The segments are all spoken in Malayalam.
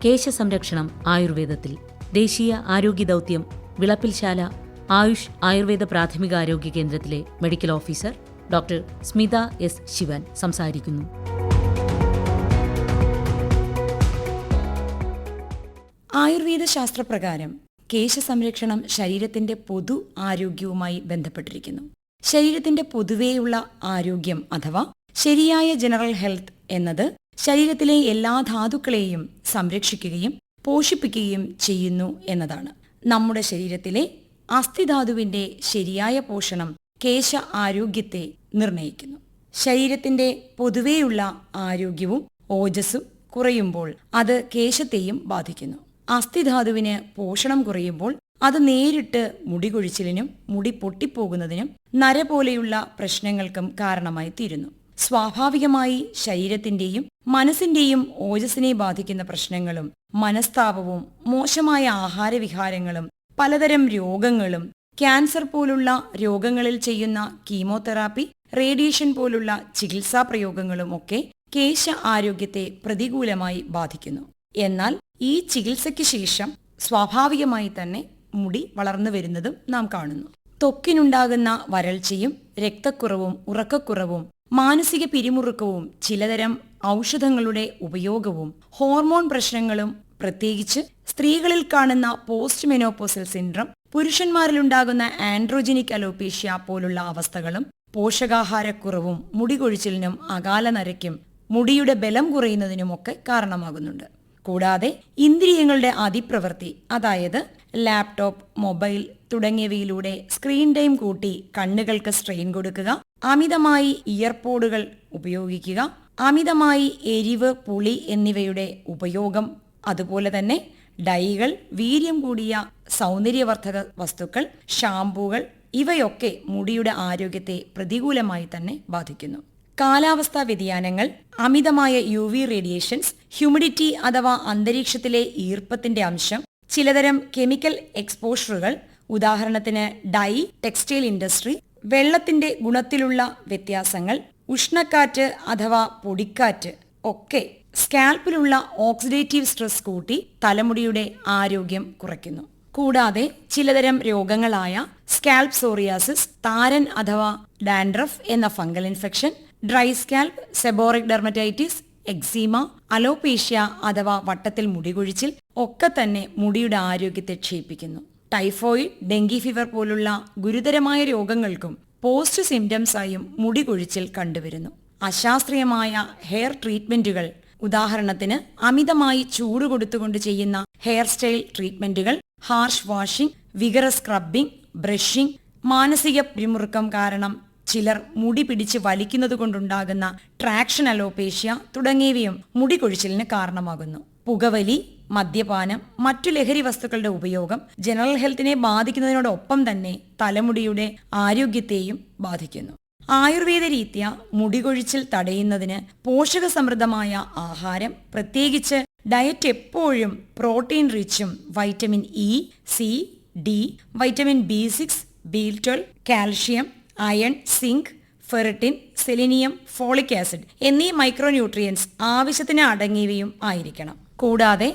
കേശസംരക്ഷണം ആയുർവേദത്തിൽ ദേശീയ ആരോഗ്യ ദൗത്യം വിളപ്പിൽശാല ആയുഷ് ആയുർവേദ പ്രാഥമിക ആരോഗ്യ കേന്ദ്രത്തിലെ medical officer doctor Smitha S Shivan സംസാരിക്കുന്നു. ആയുർവേദ ശാസ്ത്രപ്രകാരം കേശസംരക്ഷണം ശരീരത്തിന്റെ പൊതു ആരോഗ്യവുമായി ബന്ധപ്പെട്ടിരിക്കുന്നു. ശരീരത്തിന്റെ പൊതുവെയുള്ള ആരോഗ്യം അഥവാ ശരിയായ ജനറൽ ഹെൽത്ത് എന്നത് ശരീരത്തിലെ എല്ലാ ധാതുക്കളെയും സംരക്ഷിക്കുകയും പോഷിപ്പിക്കുകയും ചെയ്യുന്നു എന്നതാണ്. നമ്മുടെ ശരീരത്തിലെ അസ്ഥിധാതുവിന്റെ ശരിയായ പോഷണം കേശ ആരോഗ്യത്തെ നിർണയിക്കുന്നു. ശരീരത്തിന്റെ പൊതുവെയുള്ള ആരോഗ്യവും ഓജസ്സും കുറയുമ്പോൾ അത് കേശത്തെയും ബാധിക്കുന്നു. അസ്ഥിധാതുവിന് പോഷണം കുറയുമ്പോൾ അത് നേരിട്ട് മുടി കൊഴിച്ചിലിനും മുടി പൊട്ടിപ്പോകുന്നതിനും നര പോലെയുള്ള പ്രശ്നങ്ങൾക്കും കാരണമായി തീരുന്നു. സ്വാഭാവികമായി ശരീരത്തിന്റെയും മനസ്സിന്റെയും ഓജസ്സിനെ ബാധിക്കുന്ന പ്രശ്നങ്ങളും മനസ്താപവും മോശമായ ആഹാരവിഹാരങ്ങളും പലതരം രോഗങ്ങളും ക്യാൻസർ പോലുള്ള രോഗങ്ങളിൽ ചെയ്യുന്ന കീമോതെറാപ്പി, റേഡിയേഷൻ പോലുള്ള ചികിത്സാ പ്രയോഗങ്ങളും ഒക്കെ കേശ ആരോഗ്യത്തെ പ്രതികൂലമായി ബാധിക്കുന്നു. എന്നാൽ ഈ ചികിത്സയ്ക്ക് ശേഷം സ്വാഭാവികമായി തന്നെ മുടി വളർന്നു വരുന്നതും നാം കാണുന്നു. ത്വക്കിനുണ്ടാകുന്ന വരൾച്ചയും രക്തക്കുറവും ഉറക്കക്കുറവും മാനസിക പിരിമുറുക്കവും ചിലതരം ഔഷധങ്ങളുടെ ഉപയോഗവും ഹോർമോൺ പ്രശ്നങ്ങളും പ്രത്യേകിച്ച് സ്ത്രീകളിൽ കാണുന്ന പോസ്റ്റ് മെനോപോസൽ സിൻഡ്രം, പുരുഷന്മാരിലുണ്ടാകുന്ന ആൻഡ്രോജനിക് അലോപേഷ്യ പോലുള്ള അവസ്ഥകളും പോഷകാഹാരക്കുറവും മുടികൊഴിച്ചിലിനും അകാല നരയ്ക്കും മുടിയുടെ ബലം കുറയുന്നതിനുമൊക്കെ കാരണമാകുന്നുണ്ട്. കൂടാതെ ഇന്ദ്രിയങ്ങളുടെ അതിപ്രവൃത്തി, അതായത് ലാപ്ടോപ്പ്, മൊബൈൽ തുടങ്ങിയവയിലൂടെ സ്ക്രീൻ ടൈം കൂട്ടി കണ്ണുകൾക്ക് സ്ട്രെയിൻ കൊടുക്കുക, അമിതമായി ഇയർപോഡുകൾ ഉപയോഗിക്കുക, അമിതമായി എരിവ്, പുളി എന്നിവയുടെ ഉപയോഗം, അതുപോലെ തന്നെ ഡൈകൾ, വീര്യം കൂടിയ സൗന്ദര്യവർദ്ധക വസ്തുക്കൾ, ഷാംപൂകൾ ഇവയൊക്കെ മുടിയുടെ ആരോഗ്യത്തെ പ്രതികൂലമായി തന്നെ ബാധിക്കുന്നു. കാലാവസ്ഥാ വ്യതിയാനങ്ങൾ, അമിതമായ UV റേഡിയേഷൻസ്, ഹ്യൂമിഡിറ്റി അഥവാ അന്തരീക്ഷത്തിലെ ഈർപ്പത്തിന്റെ അംശം, ചിലതരം കെമിക്കൽ എക്സ്പോഷറുകൾ, ഉദാഹരണത്തിന് ഡൈ, ടെക്സ്റ്റൈൽ ഇൻഡസ്ട്രി, വെള്ളത്തിന്റെ ഗുണത്തിലുള്ള വ്യത്യാസങ്ങൾ, ഉഷ്ണക്കാറ്റ് അഥവാ പൊടിക്കാറ്റ് ഒക്കെ സ്കാൽപ്പിലുള്ള ഓക്സിഡേറ്റീവ് സ്ട്രെസ് കൂട്ടി തലമുടിയുടെ ആരോഗ്യം കുറയ്ക്കുന്നു. കൂടാതെ ചിലതരം രോഗങ്ങളായ സ്കാൽപ്പ് സോറിയാസിസ്, താരൻ അഥവാ ഡാൻഡ്രഫ് എന്ന fungal infection, dry scalp, seborrhoeic dermatitis, eczema, alopecia അഥവാ വട്ടത്തിൽ മുടികൊഴിച്ചിൽ ഒക്കെ തന്നെ മുടിയുടെ ആരോഗ്യത്തെ ക്ഷയിപ്പിക്കുന്നു. ടൈഫോയിഡ്, ഡെങ്കി ഫീവർ പോലുള്ള ഗുരുതരമായ രോഗങ്ങൾക്കും പോസ്റ്റ് സിംറ്റംസ് ആയും മുടികൊഴിച്ചിൽ കണ്ടുവരുന്നു. അശാസ്ത്രീയമായ ഹെയർ ട്രീറ്റ്മെന്റുകൾ, ഉദാഹരണത്തിന് അമിതമായി ചൂട് കൊടുത്തുകൊണ്ട് ചെയ്യുന്ന ഹെയർ സ്റ്റൈൽ ട്രീറ്റ്മെന്റുകൾ, harsh washing, vigorous scrubbing, brushing, മാനസിക പിരിമുറുക്കം കാരണം ചിലർ മുടി പിടിച്ച് വലിക്കുന്നത് കൊണ്ടുണ്ടാകുന്ന ട്രാക്ഷൻ അലോപേഷ്യ തുടങ്ങിയവയും മുടി കൊഴിച്ചിലിന് കാരണമാകുന്നു. പുകവലി, മദ്യപാനം, മറ്റു ലഹരി വസ്തുക്കളുടെ ഉപയോഗം ജനറൽ ഹെൽത്തിനെ ബാധിക്കുന്നതിനോടൊപ്പം തന്നെ തലമുടിയുടെ ആരോഗ്യത്തെയും ബാധിക്കുന്നു. ആയുർവേദ രീതിയ മുടികൊഴിച്ചിൽ തടയുന്നതിന് പോഷകസമൃദ്ധമായ ആഹാരം, പ്രത്യേകിച്ച് ഡയറ്റ് എപ്പോഴും പ്രോട്ടീൻ റിച്ചും vitamin E, C, D, vitamin B6, B12, calcium, iron, zinc, ferritin, selenium, folic acid എന്നീ മൈക്രോന്യൂട്രിയൻസ് ആവശ്യത്തിന് അടങ്ങിയവയും ആയിരിക്കണം. കൂടാതെ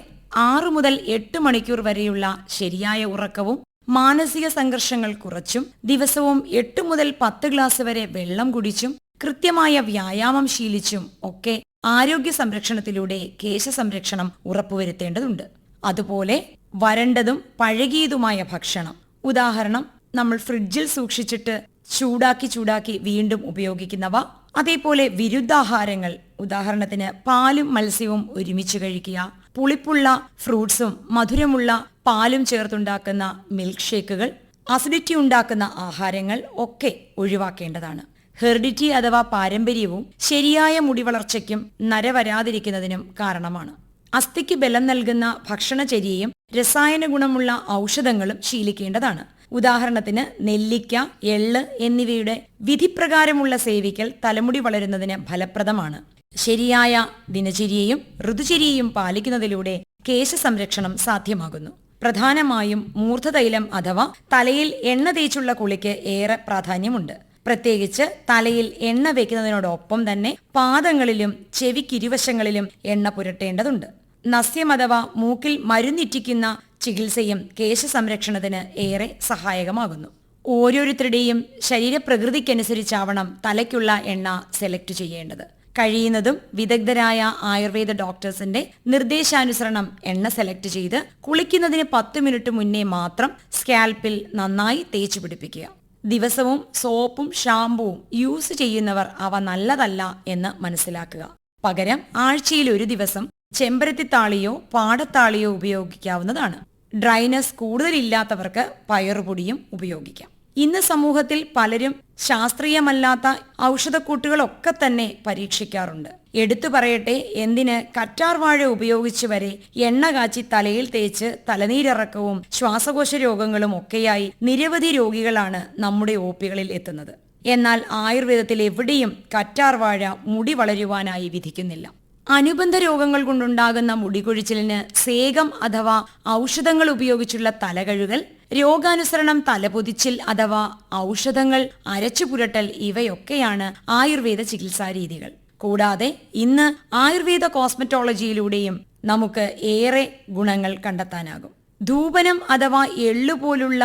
6 മുതൽ 8 മണിക്കൂർ വരെയുള്ള ശരിയായ ഉറക്കവും മാനസിക സംഘർഷങ്ങൾ കുറച്ചും ദിവസവും 8 മുതൽ 10 ഗ്ലാസ് വരെ വെള്ളം കുടിച്ചും കൃത്യമായ വ്യായാമം ശീലിച്ചും ഒക്കെ ആരോഗ്യ സംരക്ഷണത്തിലൂടെ കേശ സംരക്ഷണം ഉറപ്പുവരുത്തേണ്ടതുണ്ട്. അതുപോലെ വരണ്ടതും പഴകിയതുമായ ഭക്ഷണം, ഉദാഹരണം നമ്മൾ ഫ്രിഡ്ജിൽ സൂക്ഷിച്ചിട്ട് ചൂടാക്കി വീണ്ടും ഉപയോഗിക്കുന്നവ, അതേപോലെ വിരുദ്ധാഹാരങ്ങൾ, ഉദാഹരണത്തിന് പാലും മത്സ്യവും ഒരുമിച്ച് കഴിക്കുക, പുളിപ്പുള്ള ഫ്രൂട്ട്സും മധുരമുള്ള പാലും ചേർത്തുണ്ടാക്കുന്ന മിൽക്ക് ഷേക്കുകൾ, അസിഡിറ്റി ഉണ്ടാക്കുന്ന ആഹാരങ്ങൾ ഒക്കെ ഒഴിവാക്കേണ്ടതാണ്. ഹെറിഡിറ്റി അഥവാ പാരമ്പര്യവും ശരിയായ മുടി വളർച്ചയ്ക്കും നര വരാതിരിക്കുന്നതിനും കാരണമാണ്. അസ്ഥിക്ക് ബലം നൽകുന്ന ഭക്ഷണചര്യയും രസായന ഗുണമുള്ള ഔഷധങ്ങളും ശീലിക്കേണ്ടതാണ്. ഉദാഹരണത്തിന് നെല്ലിക്ക, എള്ള് എന്നിവയുടെ വിധിപ്രകാരമുള്ള സേവിക്കൽ തലമുടി വളരുന്നതിന് ഫലപ്രദമാണ്. ശരിയായ ദിനചര്യയും ഋതുചര്യയും പാലിക്കുന്നതിലൂടെ കേശ സംരക്ഷണം സാധ്യമാകുന്നു. പ്രധാനമായും മൂർധതൈലം അഥവാ തലയിൽ എണ്ണ തേച്ചുള്ള കുളിക്ക് ഏറെ പ്രാധാന്യമുണ്ട്. പ്രത്യേകിച്ച് തലയിൽ എണ്ണ വയ്ക്കുന്നതിനോടൊപ്പം തന്നെ പാദങ്ങളിലും ചെവിക്കിരുവശങ്ങളിലും എണ്ണ പുരട്ടേണ്ടതുണ്ട്. നസ്യം അഥവാ മൂക്കിൽ മരുന്നിറ്റിക്കുന്ന ചികിത്സയും കേശ സംരക്ഷണത്തിന് ഏറെ സഹായകമാകുന്നു. ഓരോരുത്തരുടെയും ശരീരപ്രകൃതിക്കനുസരിച്ചാവണം തലയ്ക്കുള്ള എണ്ണ സെലക്ട് ചെയ്യേണ്ടത്. കഴിയുന്നതും വിദഗ്ധരായ ആയുർവേദ ഡോക്ടേഴ്സിന്റെ നിർദ്ദേശാനുസരണം എണ്ണ സെലക്ട് ചെയ്ത് കുളിക്കുന്നതിന് 10 മിനിറ്റ് മുന്നേ മാത്രം സ്കാൽപ്പിൽ നന്നായി തേച്ചു പിടിപ്പിക്കുക. ദിവസവും സോപ്പും ഷാമ്പുവും യൂസ് ചെയ്യുന്നവർ അവ നല്ലതല്ല എന്ന് മനസ്സിലാക്കുക. പകരം ആഴ്ചയിൽ ഒരു ദിവസം ചെമ്പരത്തിത്താളിയോ പാടത്താളിയോ ഉപയോഗിക്കാവുന്നതാണ്. ഡ്രൈനസ് കൂടുതലില്ലാത്തവർക്ക് പയറുപൊടിയും ഉപയോഗിക്കാം. ഇന്ന് സമൂഹത്തിൽ പലരും ശാസ്ത്രീയമല്ലാത്ത ഔഷധക്കൂട്ടുകളൊക്കെ തന്നെ പരീക്ഷിക്കാറുണ്ട്. എടുത്തു പറയട്ടെ, എന്തിന് കറ്റാർവാഴ ഉപയോഗിച്ച് വരെ എണ്ണ കാച്ചി തലയിൽ തേച്ച് തലനീരിറക്കവും ശ്വാസകോശ രോഗങ്ങളും ഒക്കെയായി നിരവധി രോഗികളാണ് നമ്മുടെ ഒപികളിൽ എത്തുന്നത്. എന്നാൽ ആയുർവേദത്തിൽ എവിടെയും കറ്റാർവാഴ മുടി വളരുവാനായി വിധിക്കുന്നില്ല. അനുബന്ധ രോഗങ്ങൾ കൊണ്ടുണ്ടാകുന്ന മുടികൊഴിച്ചിലിന് സേകം അഥവാ ഔഷധങ്ങൾ ഉപയോഗിച്ചുള്ള തലകഴുകൽ, രോഗാനുസരണം തലപൊതിച്ചിൽ അഥവാ ഔഷധങ്ങൾ അരച്ചു പുരട്ടൽ ഇവയൊക്കെയാണ് ആയുർവേദ ചികിത്സാ രീതികൾ. കൂടാതെ ഇന്ന് ആയുർവേദ കോസ്മെറ്റോളജിയിലൂടെയും നമുക്ക് ഏറെ ഗുണങ്ങൾ കണ്ടെത്താനാകും. ധൂപനം അഥവാ എള്ളുപോലുള്ള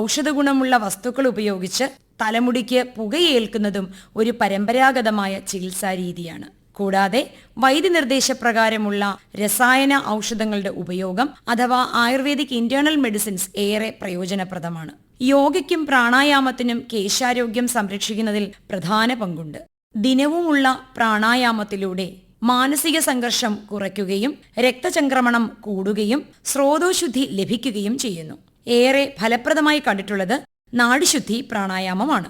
ഔഷധ ഗുണമുള്ള വസ്തുക്കൾ ഉപയോഗിച്ച് തലമുടിക്ക് പുകയേൽക്കുന്നതും ഒരു പരമ്പരാഗതമായ ചികിത്സാ രീതിയാണ്. കൂടാതെ വൈദ്യനിർദ്ദേശപ്രകാരമുള്ള രസായന ഔഷധങ്ങളുടെ ഉപയോഗം അഥവാ ആയുർവേദിക് ഇന്റേണൽ മെഡിസിൻസ് ഏറെ പ്രയോജനപ്രദമാണ്. യോഗയ്ക്കും പ്രാണായാമത്തിനും കേശാരോഗ്യം സംരക്ഷിക്കുന്നതിൽ പ്രധാന പങ്കുണ്ട്. ദിനവുമുള്ള പ്രാണായാമത്തിലൂടെ മാനസിക സംഘർഷം കുറയ്ക്കുകയും രക്തചംക്രമണം കൂടുകയും സ്രോതോശുദ്ധി ലഭിക്കുകയും ചെയ്യുന്നു. ഏറെ ഫലപ്രദമായി കണ്ടിട്ടുള്ളത് നാഡിശുദ്ധി പ്രാണായാമമാണ്.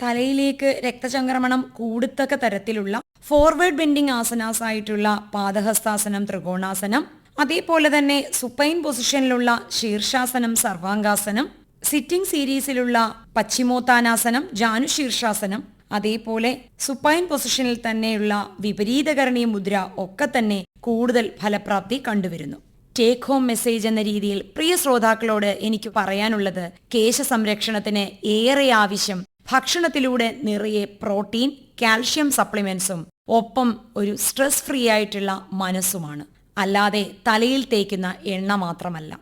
തലയിലേക്ക് രക്തചംക്രമണം കൂടത്തക്ക തരത്തിലുള്ള ഫോർവേഡ് ബെൻഡിങ് ആസനാസ് ആയിട്ടുള്ള പാദഹസ്താസനം, ത്രികോണാസനം, അതേപോലെ തന്നെ സുപ്പൈൻ പൊസിഷനിലുള്ള ശീർഷാസനം, സർവാംഗാസനം, സിറ്റിംഗ് സീരീസിലുള്ള പശ്ചിമോത്താനാസനം, ജാനുശീർഷാസനം, അതേപോലെ സുപ്പൈൻ പൊസിഷനിൽ തന്നെയുള്ള വിപരീതകരണീയ മുദ്ര ഒക്കെ തന്നെ കൂടുതൽ ഫലപ്രാപ്തി കണ്ടുവരുന്നു. ടേക്ക് ഹോം മെസ്സേജ് എന്ന രീതിയിൽ പ്രിയ ശ്രോതാക്കളോട് എനിക്ക് പറയാനുള്ളത്, കേശ സംരക്ഷണത്തിന് ഏറെ ആവശ്യം ഭക്ഷണത്തിലൂടെ നിറയെ പ്രോട്ടീൻ, കാൽഷ്യം സപ്ലിമെന്റ്സും ഒപ്പം ഒരു സ്ട്രെസ് ഫ്രീ ആയിട്ടുള്ള മനസ്സുമാണ്. അല്ലാതെ തലയിൽ തേക്കുന്ന എണ്ണ മാത്രമല്ല.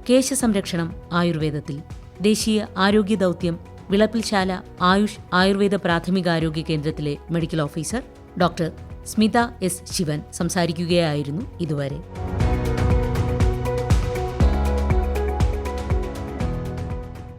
കേശ സംരക്ഷണം ആയുർവേദത്തിൽ ദേശീയ ആരോഗ്യ ദൗത്യം വിളപ്പിൽശാല ആയുഷ് ആയുർവേദ പ്രാഥമികാരോഗ്യ കേന്ദ്രത്തിലെ medical officer doctor Smitha S Shivan സംസാരിക്കുകയായിരുന്നു ഇതുവരെ.